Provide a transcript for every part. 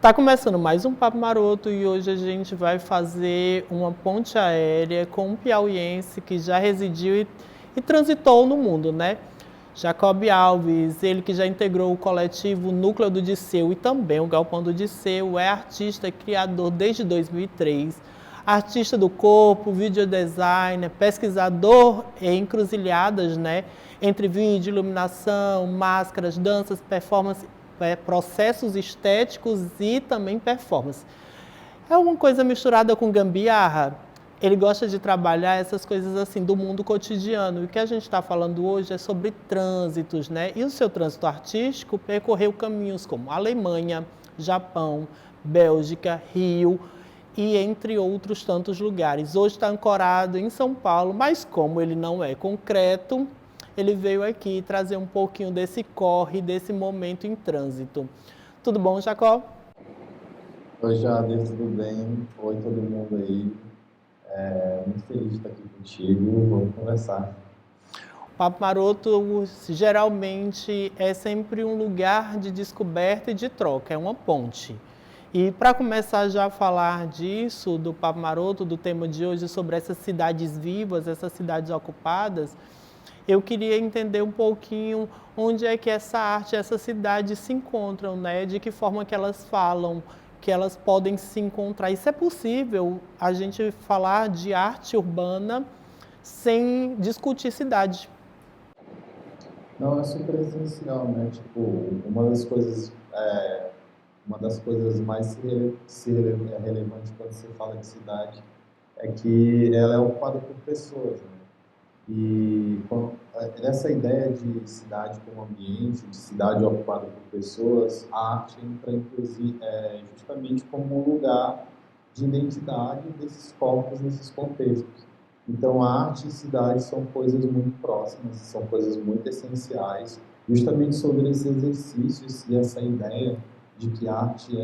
Tá começando mais um Papo Maroto e hoje a gente vai fazer uma ponte aérea com um piauiense que já residiu e transitou no mundo, né? Jacob Alves, ele que já integrou o coletivo Núcleo do Disseu e também o Galpão do Disseu, é artista e criador desde 2003, artista do corpo, videodesigner, pesquisador em encruzilhadas, né? Entre vídeo, iluminação, máscaras, danças, performance, processos estéticos e também performance. É uma coisa misturada com gambiarra. Ele gosta de trabalhar essas coisas assim do mundo cotidiano. E o que a gente está falando hoje é sobre trânsitos, né? E o seu trânsito artístico percorreu caminhos como Alemanha, Japão, Bélgica, Rio e entre outros tantos lugares. Hoje está ancorado em São Paulo, mas como ele não é concreto, ele veio aqui trazer um pouquinho desse corre, desse momento em trânsito. Tudo bom, Jacó? Oi, Jader, tudo bem? Oi, todo mundo aí. Muito feliz de estar aqui contigo. Vamos conversar. O Papo Maroto geralmente é sempre um lugar de descoberta e de troca, é uma ponte. E para começar já a falar disso, do Papo Maroto, do tema de hoje, sobre essas cidades vivas, essas cidades ocupadas, eu queria entender um pouquinho onde é que essa arte, essas cidades se encontram, né? De que forma que elas falam, que elas podem se encontrar. Isso é possível a gente falar de arte urbana sem discutir cidade. Não, é super essencial, né? Tipo, uma das coisas mais relevantes quando você fala de cidade é que ela é ocupada por pessoas, né? Essa ideia de cidade como ambiente, de cidade ocupada por pessoas, a arte entra, inclusive, justamente como um lugar de identidade desses corpos, nesses contextos. Então, a arte e cidade são coisas muito próximas, são coisas muito essenciais, justamente sobre esses exercícios e essa ideia de que a arte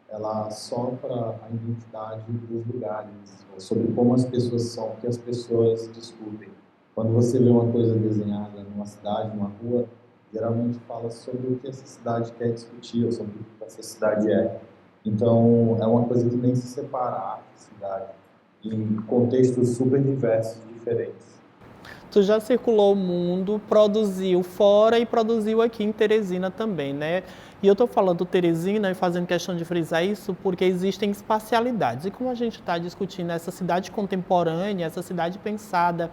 ela sopra a identidade dos lugares, sobre como as pessoas são, o que as pessoas discutem. Quando você vê uma coisa desenhada numa cidade, numa rua, geralmente fala sobre o que essa cidade quer discutir, ou sobre o que essa cidade é. Então, é uma coisa que nem se separa a arte e a cidade, em contextos super diversos, diferentes. Tu já circulou o mundo, produziu fora e produziu aqui em Teresina também, né? E eu estou falando Teresina e fazendo questão de frisar isso porque existem espacialidades. E como a gente está discutindo essa cidade contemporânea, essa cidade pensada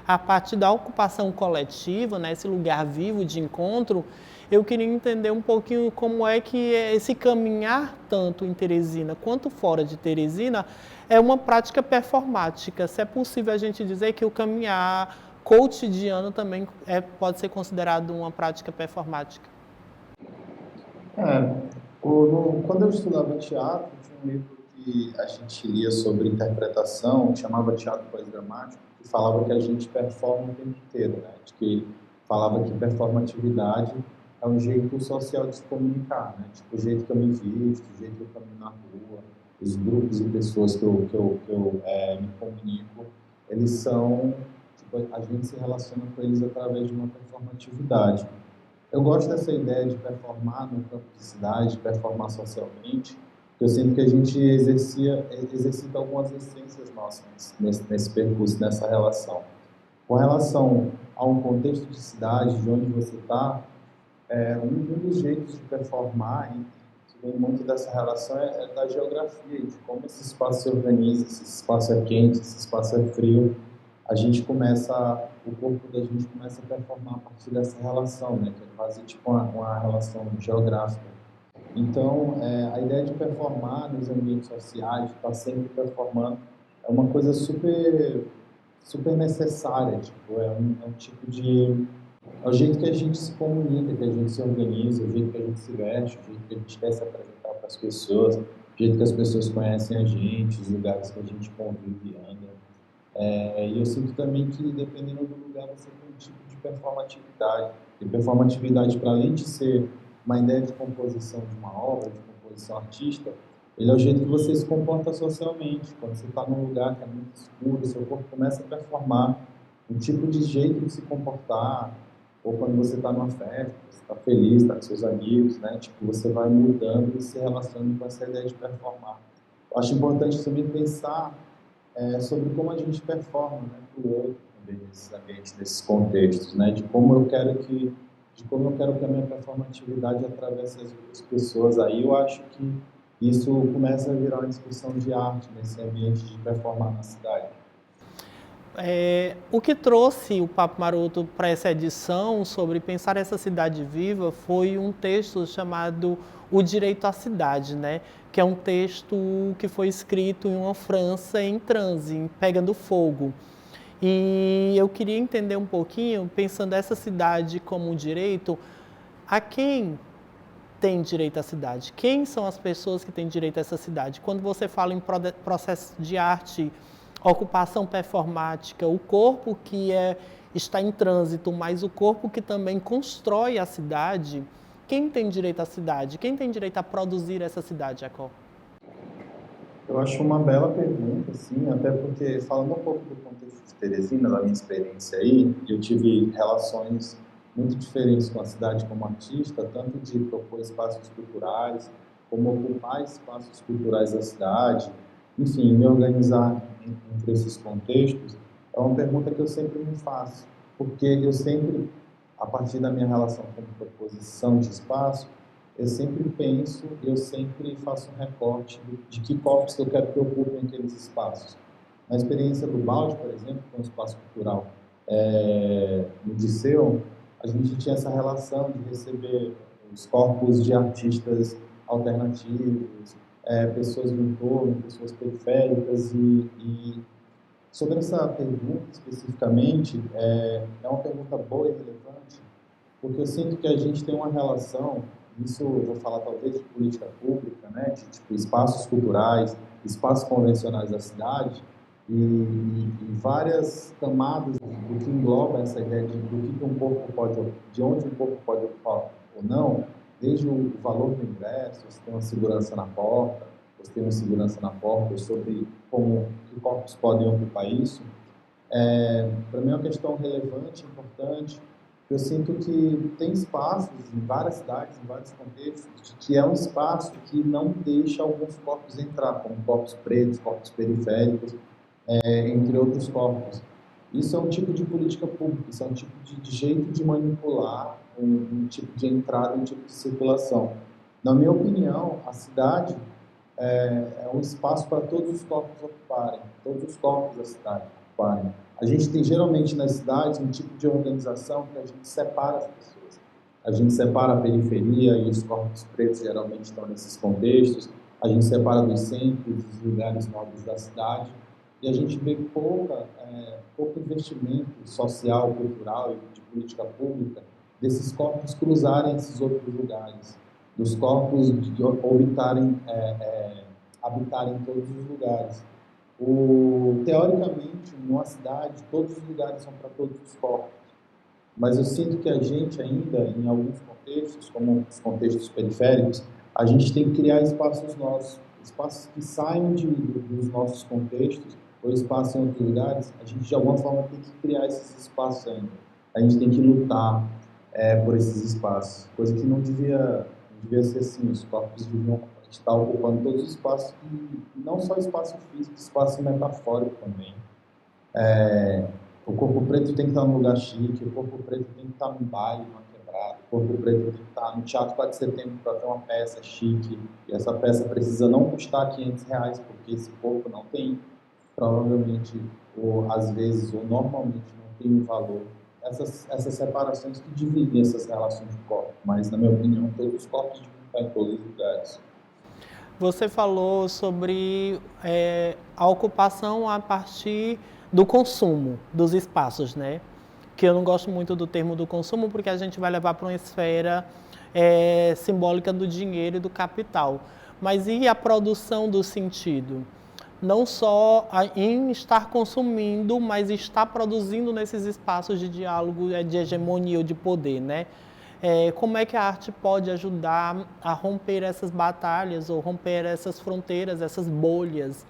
a partir da ocupação coletiva, né, esse lugar vivo de encontro, eu queria entender um pouquinho como é que esse caminhar tanto em Teresina quanto fora de Teresina é uma prática performática. Se é possível a gente dizer que o caminhar cotidiano também pode ser considerado uma prática performática. É, quando eu estudava teatro, tinha um livro que a gente lia sobre interpretação, que chamava Teatro Pós-Dramático, que falava que a gente performa o tempo inteiro, né? De que falava que performatividade é um jeito social de se comunicar, né? Tipo, o jeito que eu me visto, o jeito que eu caminho na rua, os grupos e pessoas que eu me comunico, eles são, tipo, a gente se relaciona com eles através de uma performatividade. Eu gosto dessa ideia de performar no campo de cidade, de performar socialmente, porque eu sinto que a gente exercita algumas essências nossas nesse percurso, nessa relação. Com relação a um contexto de cidade, de onde você está, um dos jeitos de performar, e que vem muito dessa relação, é da geografia, de como esse espaço se organiza, se esse espaço é quente, se esse espaço é frio. O corpo da gente começa a performar a partir dessa relação, né? Que é quase tipo uma relação geográfica. Então, a ideia de performar nos ambientes sociais, de estar sempre performando, é uma coisa super necessária. Tipo, é um tipo de é o jeito que a gente se comunica, que a gente se organiza, o jeito que a gente se veste, o jeito que a gente quer se apresentar para as pessoas, o jeito que as pessoas conhecem a gente, os lugares que a gente convive e anda. E eu sinto também que, dependendo do lugar, você tem um tipo de performatividade. E performatividade, para além de ser uma ideia de composição de uma obra, de composição artística, ele é o jeito que você se comporta socialmente. Quando você está num lugar que é muito escuro, seu corpo começa a performar um tipo de jeito de se comportar, ou quando você está numa festa, você está feliz, está com seus amigos, né? Tipo, você vai mudando e se relacionando com essa ideia de performar. Eu acho importante também pensar sobre como a gente performa, né, para o outro também nesses ambientes, nesses contextos, né? De como eu quero que a minha performatividade atravesse as outras pessoas. Aí eu acho que isso começa a virar uma discussão de arte nesse ambiente de performar na cidade. O que trouxe o Papo Maroto para essa edição sobre pensar essa cidade viva foi um texto chamado O Direito à Cidade, né? Que é um texto que foi escrito em uma França em transe, pegando fogo. E eu queria entender um pouquinho, pensando essa cidade como um direito, a quem tem direito à cidade? Quem são as pessoas que têm direito a essa cidade? Quando você fala em processo de arte, ocupação performática, o corpo que está em trânsito, mas o corpo que também constrói a cidade, quem tem direito à cidade? Quem tem direito a produzir essa cidade, Jacó? Eu acho uma bela pergunta, sim, até porque, falando um pouco do contexto de Teresina, da minha experiência aí, eu tive relações muito diferentes com a cidade como artista, tanto de propor espaços culturais, como ocupar espaços culturais da cidade, enfim, me organizar entre esses contextos, é uma pergunta que eu sempre me faço, porque eu sempre, a partir da minha relação com proposição de espaço, eu sempre penso, eu sempre faço um recorte de que corpos que eu quero que ocupem aqueles espaços. Na experiência do Balde, por exemplo, com o espaço cultural no Disseu, a gente tinha essa relação de receber os corpos de artistas alternativos, pessoas do entorno, pessoas periféricas e sobre essa pergunta especificamente, é uma pergunta boa e relevante, porque eu sinto que a gente tem uma relação, isso eu vou falar talvez de política pública, né, de tipo, espaços culturais, espaços convencionais da cidade, e várias camadas do que engloba essa ideia do que um corpo pode, de onde um corpo pode ocupar ou não, desde o valor do ingresso, se tem uma segurança na porta, ou se tem uma segurança na porta, sobre como que corpos podem ocupar isso. Para mim é uma questão relevante, importante. Eu sinto que tem espaços em várias cidades, em vários contextos, que é um espaço que não deixa alguns corpos entrar, como corpos pretos, corpos periféricos, entre outros corpos. Isso é um tipo de política pública, isso é um tipo de jeito de manipular um tipo de entrada, um tipo de circulação. Na minha opinião, a cidade é um espaço para todos os corpos ocuparem, todos os corpos da cidade ocuparem. A gente tem geralmente nas cidades um tipo de organização que a gente separa as pessoas. A gente separa a periferia e os corpos pretos geralmente estão nesses contextos. A gente separa dos centros, dos lugares nobres da cidade. E a gente vê pouco investimento social, cultural e de política pública desses corpos cruzarem esses outros lugares, dos corpos de habitarem todos os lugares. Teoricamente, numa cidade, todos os lugares são para todos os corpos, mas eu sinto que a gente ainda, em alguns contextos, como os contextos periféricos, a gente tem que criar espaços nossos, espaços que saiam dos nossos contextos, ou espaços em outros lugares, a gente de alguma forma tem que criar esses espaços ainda. A gente tem que lutar por esses espaços, coisa que não devia ser assim, os corpos deviam estar ocupando todos os espaços, e não só espaço físico, espaço metafórico também. O corpo preto tem que estar num lugar chique, o corpo preto tem que estar num baile, numa quebrada, o corpo preto tem que estar no Teatro 4 de Setembro para ter uma peça chique, e essa peça precisa não custar R$ 500, porque esse corpo não tem, provavelmente, ou às vezes, ou normalmente, não tem um valor. Essas separações que dividem essas relações de corpo, mas, na minha opinião, todos os corpos devem estar em todos os lugares. Você falou sobre a ocupação a partir do consumo dos espaços, né? Que eu não gosto muito do termo do consumo, porque a gente vai levar para uma esfera simbólica do dinheiro e do capital. Mas e a produção do sentido? Não só em estar consumindo, mas estar produzindo nesses espaços de diálogo, de hegemonia ou de poder, né? Como é que a arte pode ajudar a romper essas batalhas ou romper essas fronteiras, essas bolhas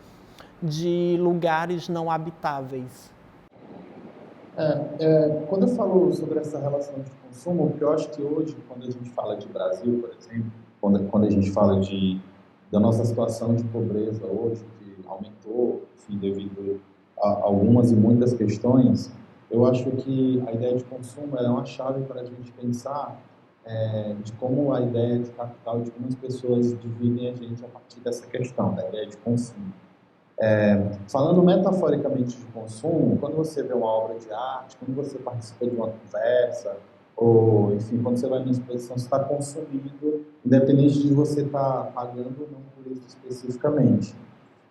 de lugares não habitáveis? Quando eu falo sobre essa relação de consumo, porque eu acho que hoje, quando a gente fala de Brasil, por exemplo, quando a gente fala da nossa situação de pobreza hoje, que aumentou, enfim, devido a algumas e muitas questões, eu acho que a ideia de consumo é uma chave para a gente pensar de como a ideia de capital, de como as pessoas dividem a gente a partir dessa questão, da ideia de consumo. Falando metaforicamente de consumo, quando você vê uma obra de arte, quando você participa de uma conversa, ou, enfim, quando você vai numa exposição, você está consumindo, independente de você estar pagando ou não por isso especificamente.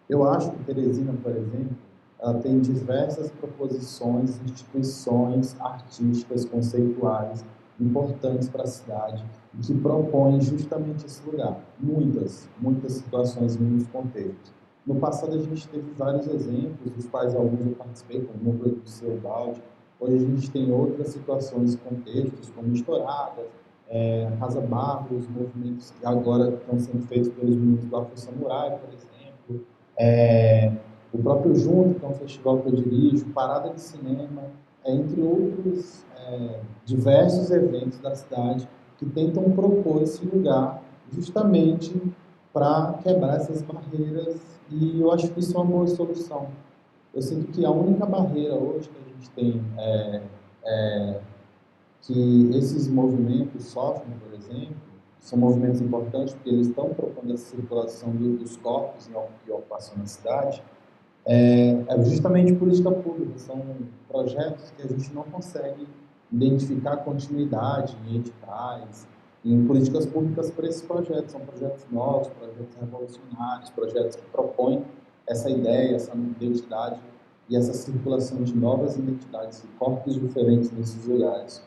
Eu acho que Teresina, por exemplo, ela tem diversas proposições, instituições artísticas, conceituais, importantes para a cidade, e que propõem justamente esse lugar. Muitas situações, muitos contextos. No passado, a gente teve vários exemplos, dos quais alguns eu participei, como o núcleo do Seu Balde. Hoje, a gente tem outras situações, contextos, como Estouradas, a Casa Barros, movimentos que agora estão sendo feitos pelos meninos do Afro Samurai, por exemplo. O próprio Junto, que é um festival que eu dirijo, Parada de Cinema, entre outros diversos eventos da cidade que tentam propor esse lugar justamente para quebrar essas barreiras, e eu acho que isso é uma boa solução. Eu sinto que a única barreira hoje que a gente tem que esses movimentos sofrem, por exemplo, são movimentos importantes porque eles estão propondo a circulação dos corpos em ocupação na cidade, justamente política pública, são projetos que a gente não consegue identificar continuidade em editais, em políticas públicas para esses projetos. São projetos novos, projetos revolucionários, projetos que propõem essa ideia, essa identidade e essa circulação de novas identidades e corpos diferentes nesses lugares.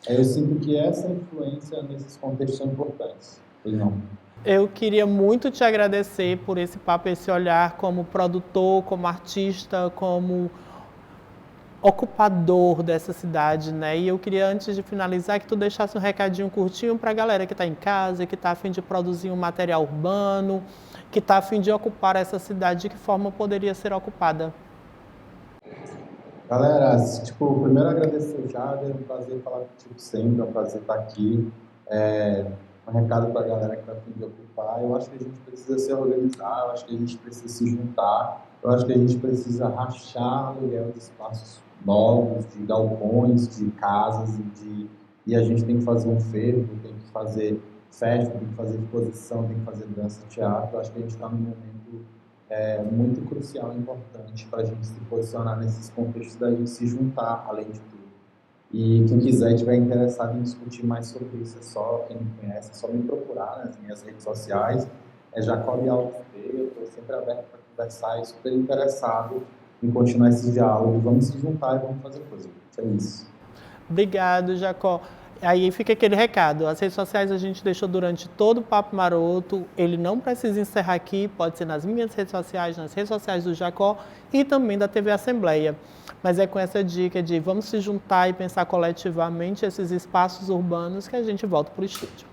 Eu sinto que essa influência nesses contextos são importantes. Não. Eu queria muito te agradecer por esse papo, esse olhar como produtor, como artista, como ocupador dessa cidade, né? E eu queria, antes de finalizar, que tu deixasse um recadinho curtinho para a galera que está em casa, que está a fim de produzir um material urbano, que está a fim de ocupar essa cidade, de que forma poderia ser ocupada. Galera, primeiro agradecer o Jader, é um prazer falar contigo sempre, é um prazer estar aqui. Um recado para a galera que está a fim de ocupar. Eu acho que a gente precisa se organizar, eu acho que a gente precisa se juntar, eu acho que a gente precisa rachar aluguel de espaços novos, de galpões, de casas, e a gente tem que fazer um fervo, tem que fazer festa, tem que fazer exposição, tem que fazer dança, teatro. Eu acho que a gente está num momento muito crucial e importante para a gente se posicionar nesses contextos, da gente se juntar, além de tudo. E quem quiser, estiver interessado em discutir mais sobre isso, quem me conhece, é só me procurar nas minhas redes sociais. É Jacob Alves B, eu estou sempre aberto para conversar e super interessado em continuar esse diálogo. Vamos se juntar e vamos fazer coisa. É isso. Obrigado, Jacó. Aí fica aquele recado, as redes sociais a gente deixou durante todo o Papo Maroto, ele não precisa encerrar aqui, pode ser nas minhas redes sociais, nas redes sociais do Jacó e também da TV Assembleia. Mas é com essa dica de vamos se juntar e pensar coletivamente esses espaços urbanos que a gente volta para o estúdio.